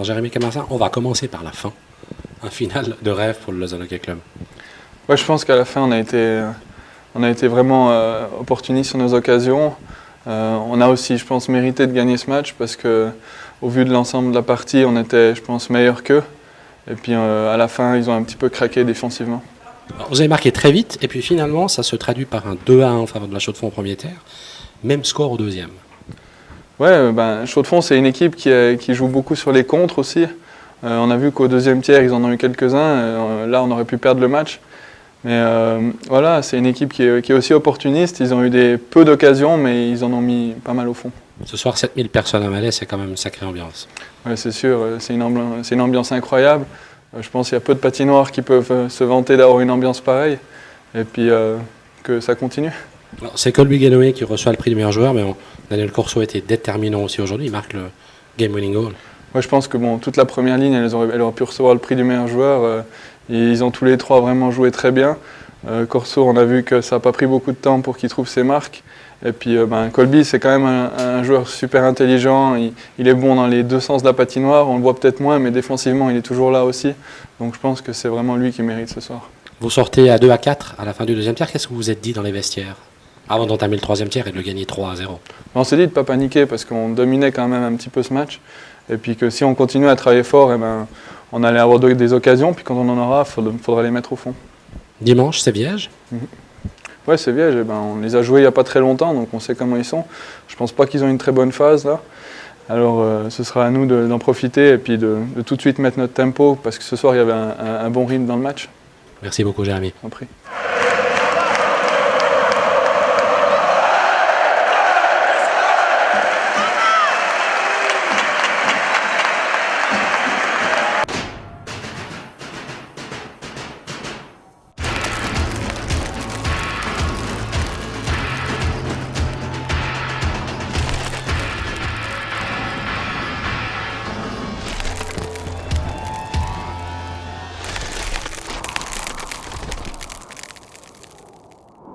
Alors Jérémy Camarsin, on va commencer par la fin. Un final de rêve pour le Lausanne Hockey Club. Ouais, je pense qu'à la fin, on a été vraiment opportunistes sur nos occasions. On a aussi, je pense, mérité de gagner ce match parce qu'au vu de l'ensemble de la partie, on était, je pense, meilleurs qu'eux. Et puis à la fin, ils ont un petit peu craqué défensivement. Alors, vous avez marqué très vite et puis finalement, ça se traduit par un 2-1 en faveur de la Chaux-de-Fonds au premier tiers. Même score au deuxième. Ouais, Chaux-de-Fonds, c'est une équipe qui joue beaucoup sur les contres aussi. On a vu qu'au deuxième tiers, ils en ont eu quelques-uns. Là, on aurait pu perdre le match. Mais voilà, c'est une équipe qui est aussi opportuniste. Ils ont eu peu d'occasions, mais ils en ont mis pas mal au fond. Ce soir, 7000 personnes à Malais, c'est quand même une sacrée ambiance. Ouais, c'est sûr, c'est une ambiance incroyable. Je pense qu'il y a peu de patinoires qui peuvent se vanter d'avoir une ambiance pareille. Et puis que ça continue. C'est Colby Guénoé qui reçoit le prix du meilleur joueur, mais Daniel Corso était déterminant aussi aujourd'hui. Il marque le game-winning goal. Moi, je pense que toute la première ligne, elle aurait pu recevoir le prix du meilleur joueur. Ils ont tous les trois vraiment joué très bien. Corso, on a vu que ça n'a pas pris beaucoup de temps pour qu'il trouve ses marques. Et puis Colby, c'est quand même un joueur super intelligent. Il est bon dans les deux sens de la patinoire. On le voit peut-être moins, mais défensivement, il est toujours là aussi. Donc je pense que c'est vraiment lui qui mérite ce soir. Vous sortez à 2-4 à la fin du deuxième tiers. Qu'est-ce que vous vous êtes dit dans les vestiaires avant d'entamer le troisième tiers et de le gagner 3-0? On s'est dit de ne pas paniquer parce qu'on dominait quand même un petit peu ce match. Et puis que si on continue à travailler fort, on allait avoir des occasions. Puis quand on en aura, il faudra les mettre au fond. Dimanche, c'est Viège. Ouais, c'est Viège. On les a joués il n'y a pas très longtemps, donc on sait comment ils sont. Je ne pense pas qu'ils ont une très bonne phase là. Alors ce sera à nous d'en profiter et puis de tout de suite mettre notre tempo parce que ce soir il y avait un bon rythme dans le match. Merci beaucoup, Jérémy. Je t'en prie.